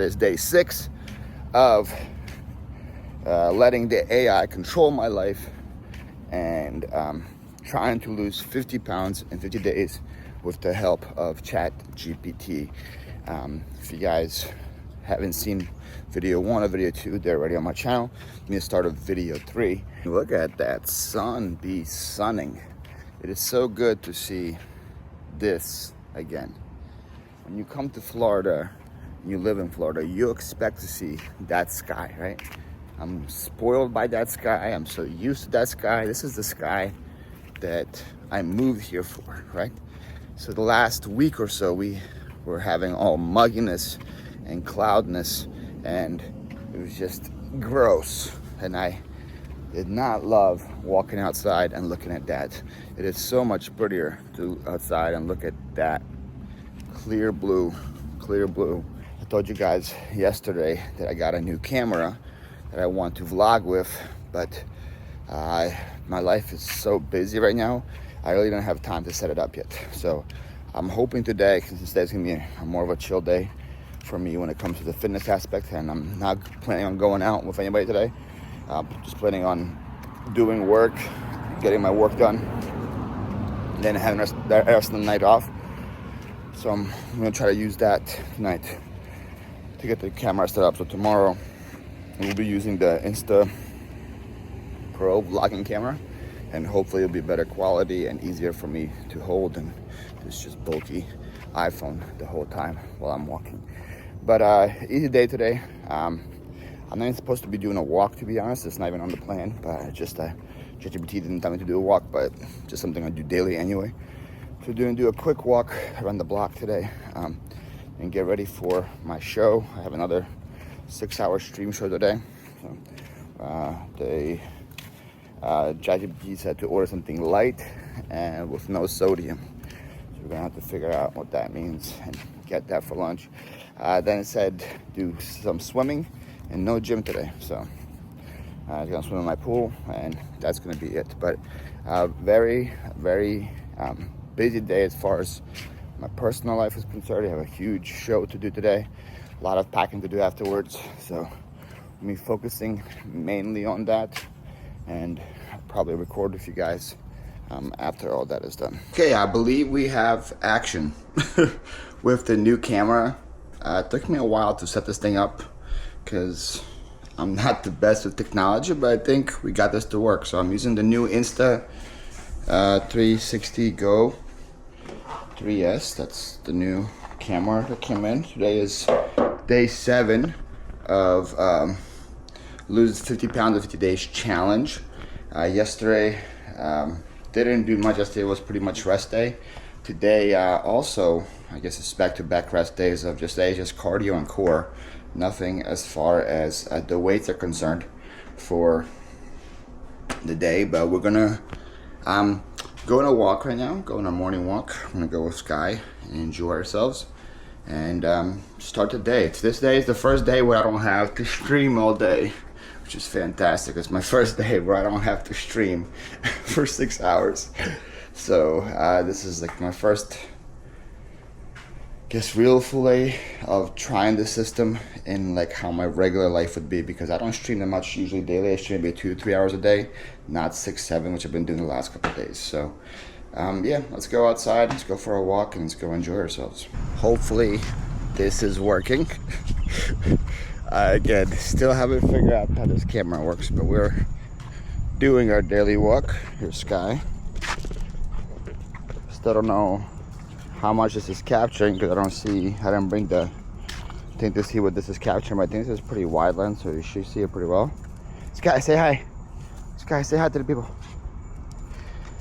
It's day 6 of letting the AI control my life and trying to lose 50 pounds in 50 days with the help of Chat GPT. If you guys haven't seen video 1 or video 2, they're already on my channel. Let me start with video 3. Look at that sun be sunning. It is so good to see this again. When you come to Florida, you live in Florida, you expect to see that sky, right? I'm spoiled by that sky. I'm so used to that sky. This is the sky that I moved here for, right? So the last week or so, we were having all mugginess and cloudness, and it was just gross. And I did not love walking outside and looking at that. It is so much prettier to outside and look at that clear blue, clear blue. I told you guys yesterday that I got a new camera that I want to vlog with, but my life is so busy right now, I really don't have time to set it up yet. So I'm hoping today, because this day's gonna be more of a chill day for me when it comes to the fitness aspect, and I'm not planning on going out with anybody today. Just planning on doing work, getting my work done, and then having the rest of the night off. So I'm gonna try to use that tonight to get the camera set up. So tomorrow we'll be using the Insta Pro vlogging camera, and hopefully it'll be better quality and easier for me to hold than this just bulky iPhone the whole time while I'm walking. But easy day today. I'm not even supposed to be doing a walk, to be honest. It's not even on the plan, but just ChatGPT didn't tell me to do a walk, but just something I do daily anyway. So we're gonna do a quick walk around the block today and get ready for my show. I have another 6-hour stream show today. So ChatGPT said to order something light and with no sodium. So we're gonna have to figure out what that means and get that for lunch. Then it said do some swimming and no gym today. So I'm gonna swim in my pool, and that's gonna be it. But very, very busy day as far as my personal life is concerned. I have a huge show to do today, a lot of packing to do afterwards. So me focusing mainly on that, and I'll probably record with you guys after all that is done. Okay, I believe we have action with the new camera. It took me a while to set this thing up because I'm not the best with technology, but I think we got this to work. So I'm using the new Insta 360 Go 3S. That's the new camera that came in. Today is day 7 of lose 50 pounds in 50 days challenge. Yesterday didn't do much. Yesterday was pretty much rest day. Today also, I guess it's back-to-back rest days of just cardio and core. Nothing as far as the weights are concerned for the day, but we're gonna go on a walk right now, go on our morning walk. I'm gonna go with Sky and enjoy ourselves and start the day. This day is the first day where I don't have to stream all day, which is fantastic. It's my first day where I don't have to stream for 6 hours. So this is like my first, guess, real full day of trying the system in like how my regular life would be, because I don't stream that much usually daily. I stream maybe 2 to 3 hours a day, not 6, 7, which I've been doing the last couple of days. So yeah, let's go outside, let's go for a walk, and let's go enjoy ourselves. Hopefully this is working. Again, still haven't figured out how this camera works, but we're doing our daily walk. Here's Sky. Still don't know how much this is capturing because I didn't bring the thing to see what this is capturing, but I think this is pretty wide lens, so you should see it pretty well. Sky, say hi. Sky, say hi to the people.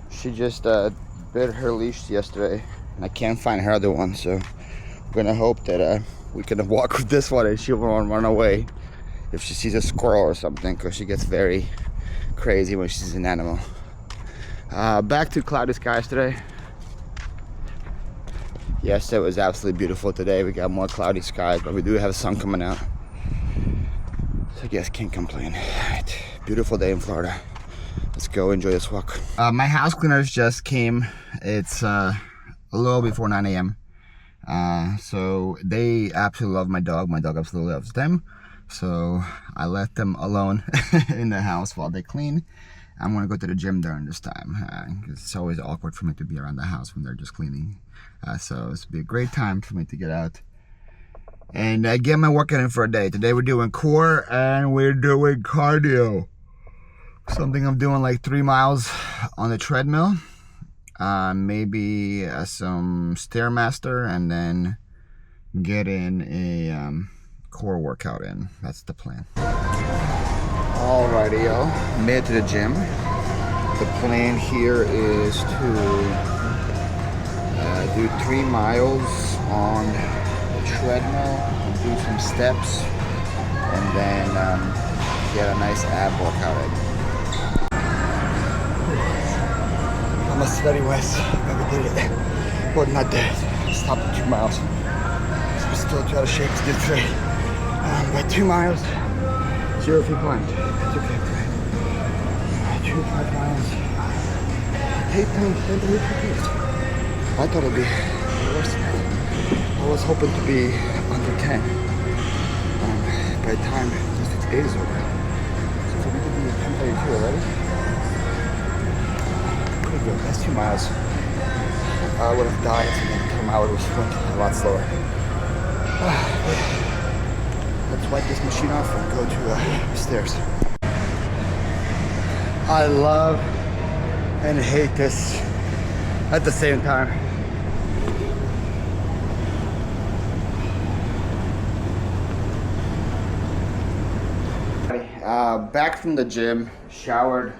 She just bit her leash yesterday, and I can't find her other one, so we're gonna hope that we can walk with this one and she won't run away if she sees a squirrel or something, because she gets very crazy when she's an animal. Back to cloudy skies today. Yes, it was absolutely beautiful today. We got more cloudy skies, but we do have sun coming out, so I guess can't complain. All right, beautiful day in Florida. Let's go enjoy this walk. My house cleaners just came. It's a little before 9 a.m. So they absolutely love my dog. My dog absolutely loves them. So I let them alone in the house while they clean. I'm gonna go to the gym during this time. It's always awkward for me to be around the house when they're just cleaning. So it's be a great time for me to get out and get my workout in for a day. Today we're doing core and we're doing cardio. Something I'm doing like 3 miles on the treadmill. Maybe some Stairmaster, and then get in a core workout in. That's the plan. Alrighty, y'all. Made it to the gym. The plan here is to do 3 miles on the treadmill and do some steps, and then get a nice ab workout in. I'm a sweaty West. Never did it. But not dead. Stopped at 2 miles. So I'm still too out of shape to do 3. By 2 miles, 0 feet climbed. It's okay. 2 5 miles. 8 pounds, 10 to 8 feet. I thought it'd be worse. I was hoping to be under 10. By the time this 8 is over. So we could be 10:32 already. Pretty good. That's 2 miles. I would have died if I would have went a lot slower. Let's wipe this machine off and go to the stairs. I love and hate this at the same time. Back from the gym, showered.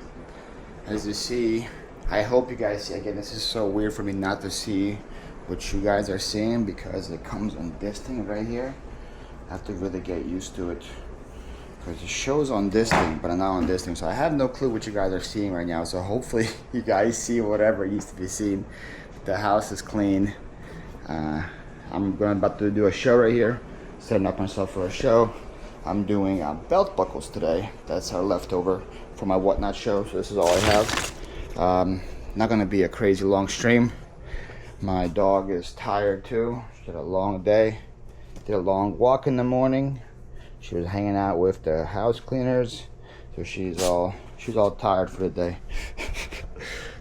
As you see, I hope you guys see. Again, this is so weird for me not to see what you guys are seeing because it comes on this thing right here. I have to really get used to it because it shows on this thing, but not on this thing. So I have no clue what you guys are seeing right now. So hopefully you guys see whatever used to be seen. The house is clean. I'm about to do a show right here, setting up myself for a show. I'm doing belt buckles today. That's our leftover for my whatnot show. So this is all I have. Not gonna be a crazy long stream. My dog is tired too. She had a long day. Did a long walk in the morning. She was hanging out with the house cleaners, so she's all tired for the day.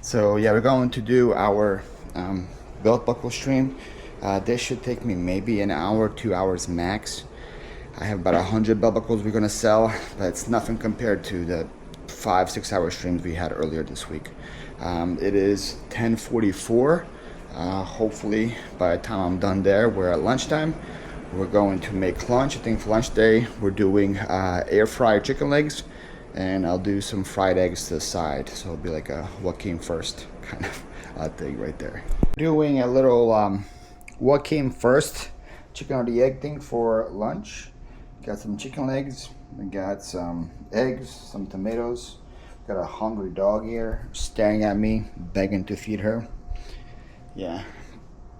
So yeah, we're going to do our belt buckle stream. This should take me maybe an hour, 2 hours max. I have about 100 belt buckles we're gonna sell, but it's nothing compared to the 5-6 hour streams we had earlier this week. It is 10:44. Hopefully by the time I'm done there, we're at lunchtime. We're going to make lunch. I think for lunch day we're doing air fried chicken legs, and I'll do some fried eggs to the side. So it'll be like a what came first kind of thing right there. Doing a little what came first, chicken or the egg thing for lunch. Got some chicken legs, we got some eggs, some tomatoes. Got a hungry dog here staring at me, begging to feed her. Yeah,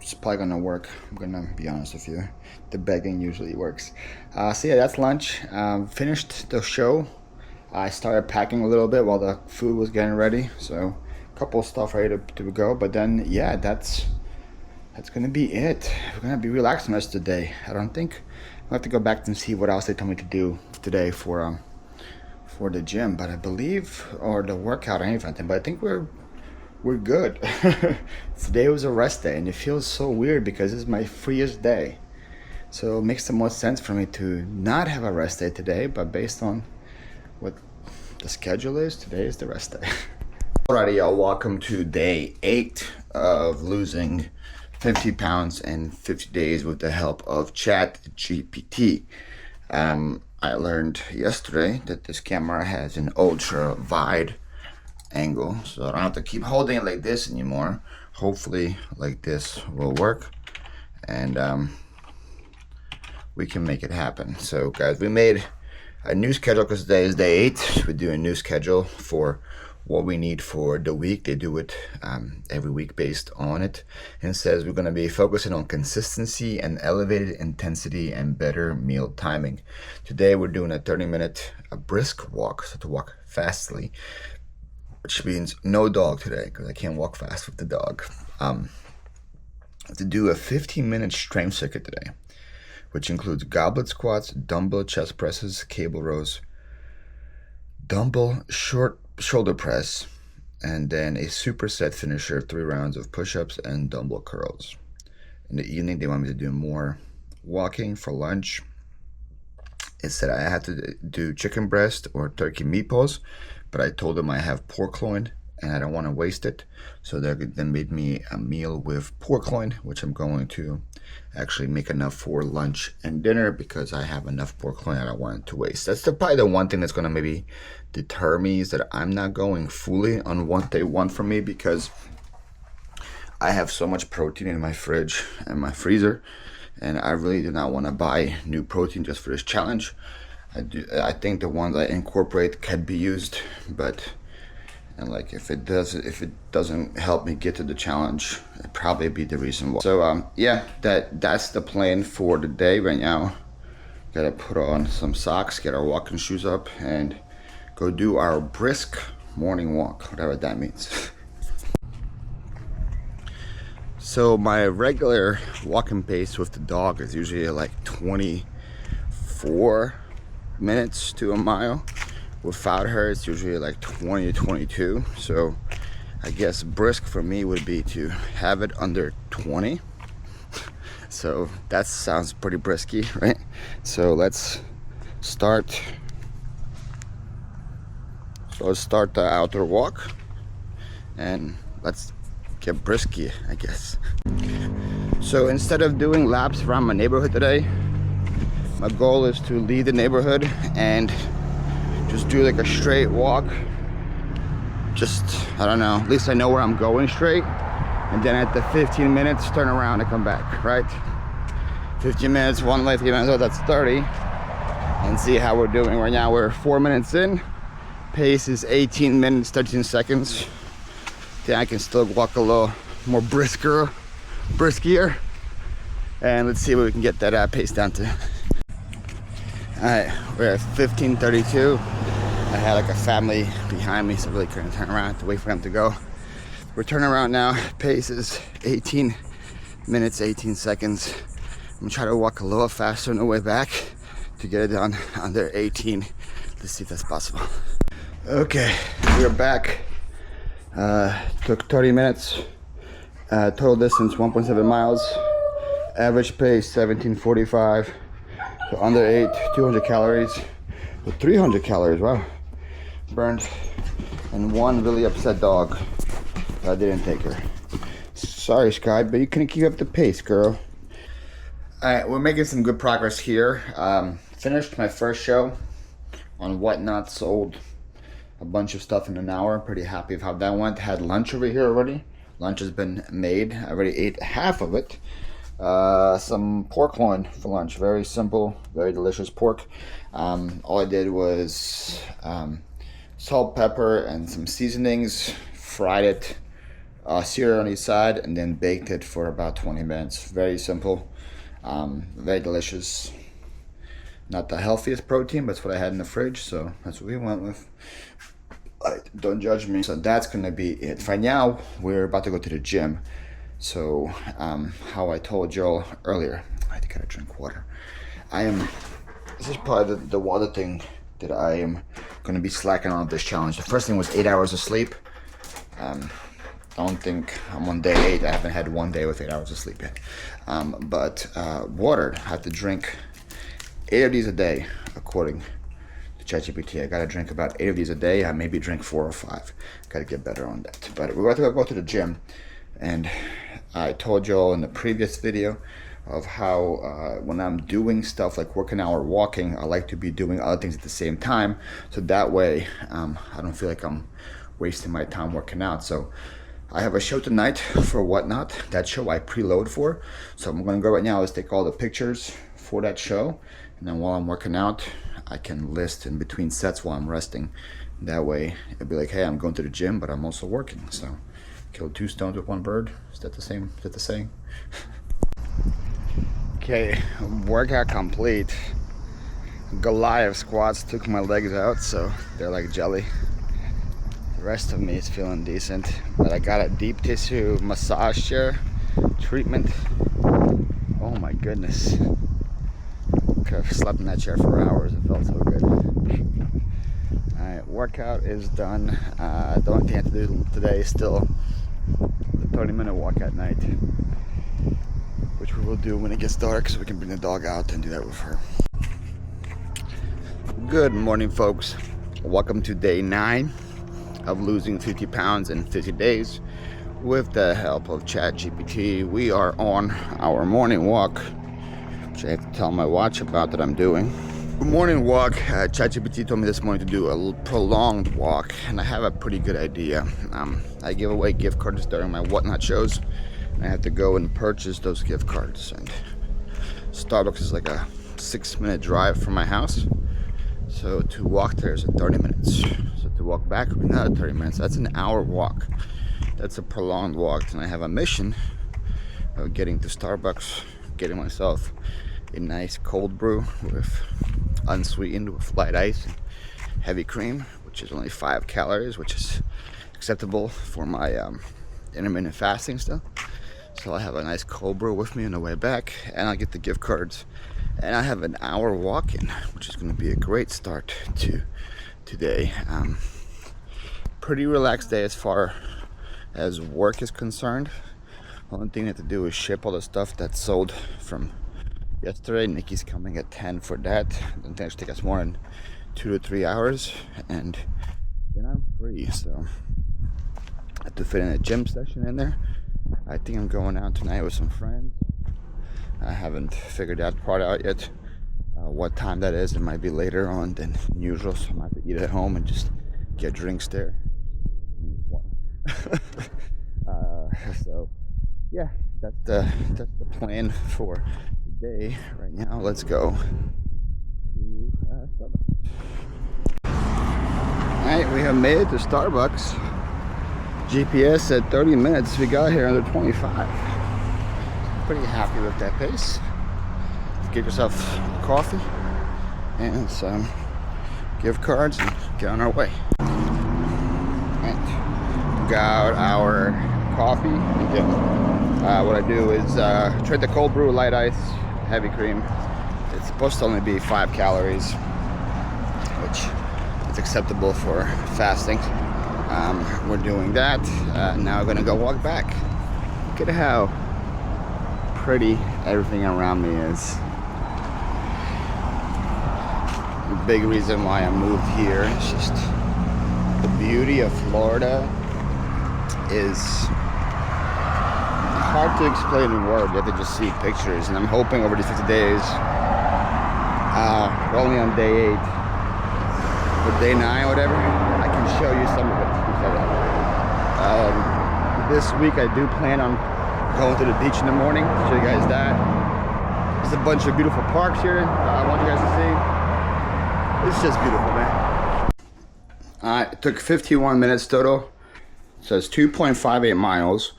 it's probably gonna work. I'm gonna be honest with you. The begging usually works. So yeah, that's lunch. Finished the show. I started packing a little bit while the food was getting ready. So a couple of stuff ready to go. But then yeah, that's gonna be it. We're gonna be relaxing the rest of the day. I don't think I'll have to go back and see what else they told me to do today for the gym. But I believe, or the workout or anything. But I think we're good. Today was a rest day, and it feels so weird because it's my freest day. So it makes the most sense for me to not have a rest day today, but based on what the schedule is, today is the rest day. Alrighty, y'all, welcome to day 8 of losing 50 pounds in 50 days with the help of Chat GPT. I learned yesterday that this camera has an ultra wide angle, so I don't have to keep holding it like this anymore. Hopefully like this will work, and we can make it happen. So guys, we made a new schedule because today is day 8. So we do a new schedule for what we need for the week. They do it every week based on it, and it says we're going to be focusing on consistency and elevated intensity and better meal timing. Today we're doing a 30-minute brisk walk, so to walk fastly, which means no dog today because I can't walk fast with the dog. to do a 15-minute strength circuit today, which includes goblet squats, dumbbell chest presses, cable rows, dumbbell short shoulder press, and then a superset finisher, 3 rounds of push-ups and dumbbell curls. In the evening, they want me to do more walking. For lunch, it said I had to do chicken breast or turkey meatballs, but I told them I have pork loin and I don't want to waste it. So they made me a meal with pork loin, which I'm going to actually make enough for lunch and dinner because I have enough pork loin I don't want it to waste. That's probably the one thing that's going to maybe deter me, is that I'm not going fully on what they want from me, because I have so much protein in my fridge and my freezer, and I really do not want to buy new protein just for this challenge. I think the ones I incorporate can be used, but like if it doesn't help me get to the challenge, it'd probably be the reason why. So yeah, that's the plan for the day right now. Gotta put on some socks, get our walking shoes up, and go do our brisk morning walk, whatever that means. So my regular walking pace with the dog is usually like 24 minutes to a mile. Without her, it's usually like 20 to 22. So I guess brisk for me would be to have it under 20. So that sounds pretty brisky, right? So let's start. So let's start the outdoor walk and let's get brisky, I guess. So instead of doing laps around my neighborhood today, my goal is to leave the neighborhood and just do like a straight walk. Just, I don't know, at least I know where I'm going straight. And then at the 15 minutes, turn around and come back, right? 15 minutes, one way, 3 minutes, so that's 30. And see how we're doing. Right now we're 4 minutes in. Pace is 18 minutes, 13 seconds. Then I can still walk a little more briskier. And let's see what we can get that pace down to. Alright, we're at 15:32. I had like a family behind me, so I really couldn't turn around. I had to wait for them to go. We're turning around now. Pace is 18 minutes, 18 seconds. I'm gonna try to walk a little faster on the way back to get it down under 18. Let's see if that's possible. Okay, we're back. Took 30 minutes. Total distance 1.7 miles. Average pace 17:45. So under 8, 200 calories. With 300 calories, wow. Burned. And one really upset dog. I didn't take her. Sorry, Sky, but you couldn't keep up the pace, girl. Alright, we're making some good progress here. Finished my first show on Whatnot. Sold a bunch of stuff in an hour. Pretty happy with how that went. Had lunch over here already. Lunch has been made. I already ate half of it. Some pork loin for lunch. Very simple, very delicious pork. All I did was salt, pepper, and some seasonings. Fried it, seared on each side, and then baked it for about 20 minutes. Very simple, very delicious. Not the healthiest protein, but it's what I had in the fridge, so that's what we went with. Don't judge me. So that's gonna be it. Right now, we're about to go to the gym. So, how I told Joel earlier, I gotta drink water. This is probably the water thing that I am gonna be slacking on this challenge. The first thing was 8 hours of sleep. I don't think I'm on day 8. I haven't had one day with 8 hours of sleep yet. But water, I have to drink 8 of these a day, according to Chat GPT. I gotta drink about 8 of these a day. I maybe drink 4 or 5. Gotta get better on that. But we're about to go to the gym, and I told y'all in the previous video of how when I'm doing stuff like working out or walking, I like to be doing other things at the same time, so that way I don't feel like I'm wasting my time working out. So I have a show tonight for Whatnot. That show I preload for, so I'm gonna go right now. Let's take all the pictures for that show, and then while I'm working out, I can list in between sets while I'm resting. That way it'll be like, hey, I'm going to the gym, but I'm also working. So kill 2 stones with 1 bird. Is that the same? Is that the saying? Okay, workout complete. Goliath squats took my legs out, so they're like jelly. The rest of me is feeling decent, but I got a deep tissue massage chair treatment. Oh my goodness. Could have slept in that chair for hours. It felt so good. Alright, workout is done. The only thing I have to do today is still the 30-minute walk at night, which we will do when it gets dark so we can bring the dog out and do that with her. Good morning, folks. Welcome to day 9 of losing 50 pounds in 50 days with the help of Chat GPT. We are on our morning walk, which I have to tell my watch about that I'm doing. Morning walk. Chat GPT told me this morning to do a prolonged walk, and I have a pretty good idea. I give away gift cards during my whatnot shows, and I have to go and purchase those gift cards. And Starbucks is like a 6-minute drive from my house, so to walk there is 30 minutes. So to walk back would be another 30 minutes. That's an hour walk. That's a prolonged walk, and I have a mission of getting to Starbucks, getting myself a nice cold brew with unsweetened with light ice and heavy cream, which is only 5 calories, which is acceptable for my intermittent fasting stuff. So I have a nice cold brew with me on the way back, and I'll get the gift cards, and I have an hour walk-in, which is going to be a great start to today. Pretty relaxed day as far as work is concerned. Only thing I have to do is ship all the stuff that's sold from yesterday. Nikki's coming at 10 for that. Doesn't actually take us more than 2 to 3 hours, and then I'm free. So I have to fit in a gym session in there. I think I'm going out tonight with some friends. I haven't figured that part out yet. What time that is? It might be later on than usual, so I might have to eat at home and just get drinks there. So yeah, that's the plan for today. Right now, let's go to Starbucks. Alright, we have made it to Starbucks. GPS said 30 minutes. We got here under 25. Pretty happy with that pace. Get yourself coffee and some gift cards and get on our way. Got our coffee. Again, what I do is trade the cold brew, light ice, heavy cream. It's supposed to only be 5 calories, which is acceptable for fasting. We're doing that. Now we're gonna go walk back. Look at how pretty everything around me is. The big reason why I moved here is just the beauty of Florida is hard to explain in words. You have to just see pictures, and I'm hoping over these 50 days, we're only on day 8, but day 9 or whatever, I can show you some of it. This week I do plan on going to the beach in the morning, show you guys that. There's a bunch of beautiful parks here I want you guys to see. It's just beautiful, man. It took 51 minutes total. It says 2.58 miles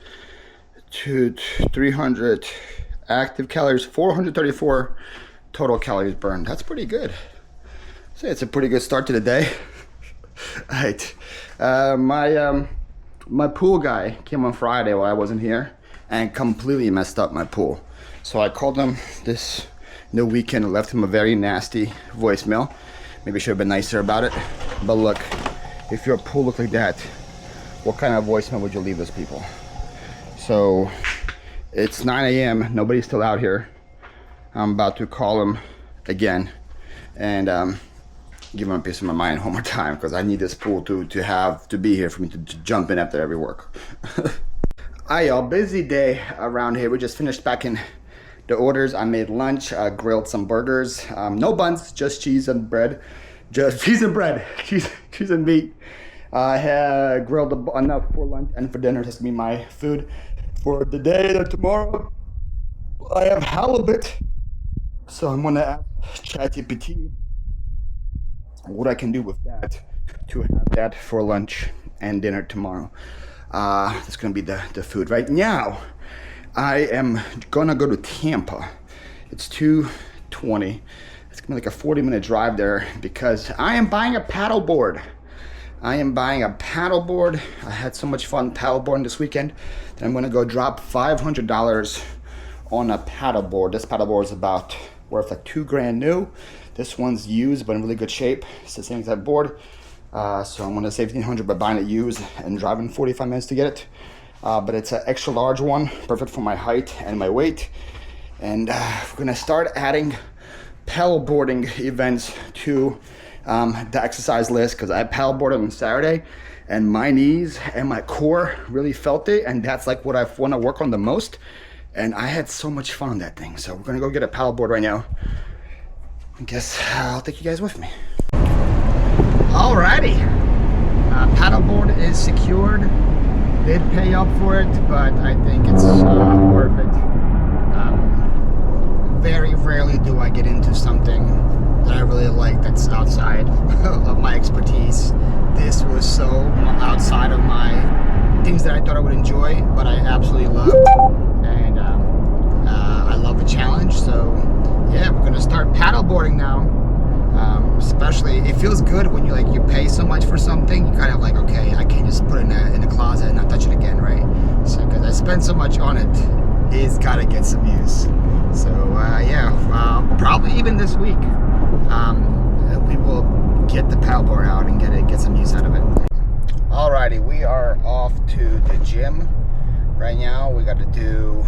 to 300 active calories, 434 total calories burned. That's pretty good. I'd say it's a pretty good start to the day. Right. My pool guy came on Friday while I wasn't here and completely messed up my pool. So I called him the weekend and left him a very nasty voicemail. Maybe I should have been nicer about it. But look, if your pool looked like that, what kind of voicemail would you leave those people? So it's 9 a.m. Nobody's still out here. I'm about to call him again and give him a piece of my mind one more time, because I need this pool to be here for me to jump in after every work. Hi y'all, busy day around here. We just finished packing the orders. I made lunch, grilled some burgers, no buns, just cheese and bread. Just cheese and bread, cheese and meat. I had grilled enough for lunch and for dinner. That's gonna be my food for the day. And tomorrow I have halibut, so I'm gonna ask ChatGPT what I can do with that to have that for lunch and dinner tomorrow. That's gonna be the food. Right now, I am gonna go to Tampa. It's 2:20. It's gonna be like a 40-minute drive there because I am buying a paddle board. I am buying a paddleboard. I had so much fun paddleboarding this weekend that I'm gonna go drop $500 on a paddleboard. This paddleboard is about worth like $2,000 new. This one's used but in really good shape. It's the same exact board. So I'm gonna save $1,500 by buying it used and driving 45 minutes to get it. But it's an extra large one, perfect for my height and my weight. And we're gonna start adding paddleboarding events to the exercise list, because I paddleboarded on Saturday and my knees and my core really felt it, and that's like what I want to work on the most. And I had so much fun on that thing. So we're gonna go get a paddleboard right now. I guess I'll take you guys with me. Alrighty, paddleboard is secured. Did pay up for it, but I think it's worth it. Very rarely do I get into something that I really like that's outside of my expertise. This was so outside of my things that I thought I would enjoy, but I absolutely love, and I love the challenge. So yeah, we're gonna start paddleboarding now. Especially, it feels good when you pay so much for something, you kind of like, okay, I can't just put it in the closet and not touch it again, right? So because I spent so much on it, it's gotta get some use. So yeah, probably even this week, we will get the paddleboard out and get some use out of it. Alrighty, we are off to the gym right now. We got to do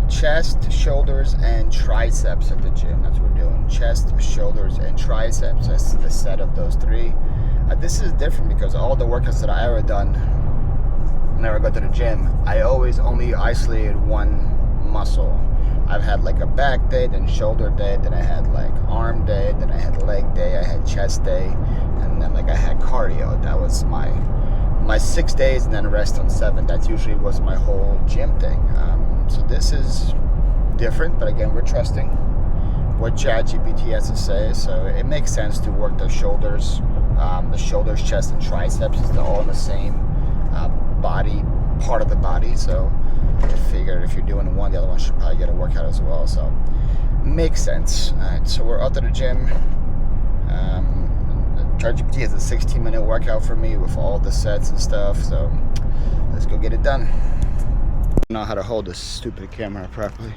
chest, shoulders, and triceps at the gym. That's what we're doing. Chest, shoulders, and triceps. That's the set of those three. This is different because all the workouts that I ever done whenever I go to the gym, I always only isolated one muscle. I've had like a back day, then shoulder day, then I had like arm day, then I had leg day, I had chest day, and then like I had cardio. That was my 6 days, and then rest on 7. That usually was my whole gym thing. So this is different, but again, we're trusting what Chat GPT has to say. So it makes sense to work the shoulders, chest, and triceps. It's all in the same body, part of the body. So I figured if you're doing one, the other one should probably get a workout as well. So makes sense. All right, so we're out to the gym. Chat GPT has a 16-minute workout for me with all the sets and stuff. So let's go get it done. I don't know how to hold this stupid camera properly.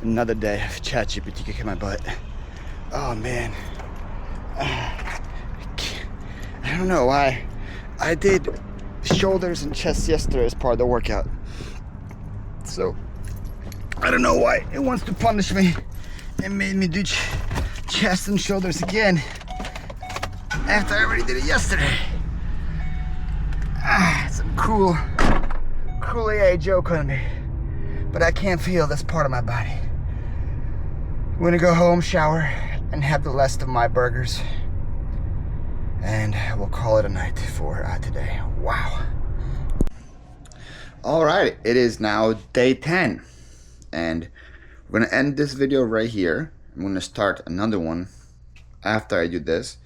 Another day of Chat GPT kicking my butt. Oh man, I don't know why. I did shoulders and chest yesterday as part of the workout, so I don't know why it wants to punish me and made me do chest and shoulders again after I already did it yesterday. It's a cruel AI joke on me, but I can't feel this part of my body. I'm gonna go home, shower, and have the rest of my burgers, and we'll call it a night for today. Wow. All right, it is now day 10, and we're gonna end this video right here. I'm gonna start another one after I do this,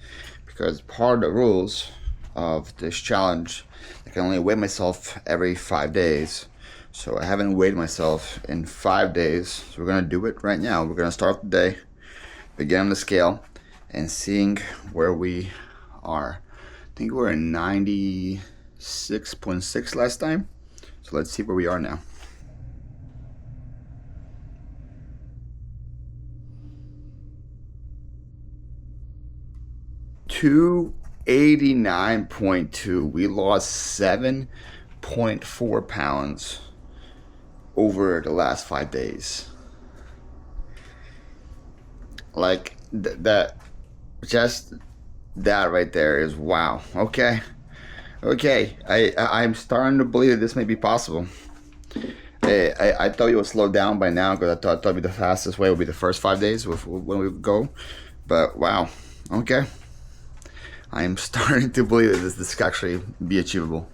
because part of the rules of this challenge, I can only weigh myself every 5 days. So I haven't weighed myself in 5 days. So we're gonna do it right now. We're gonna start the day, begin on the scale, and seeing where we are. I think we were in 96.6 last time. So let's see where we are now. $289.2. We lost 7.4 pounds over the last 5 days. Like that, just that right there is wow. Okay, I'm starting to believe that this may be possible. I thought you would slow down by now, because I thought it'd be the fastest way would be the first 5 days when we go, but wow. Okay, I am starting to believe that this could actually be achievable.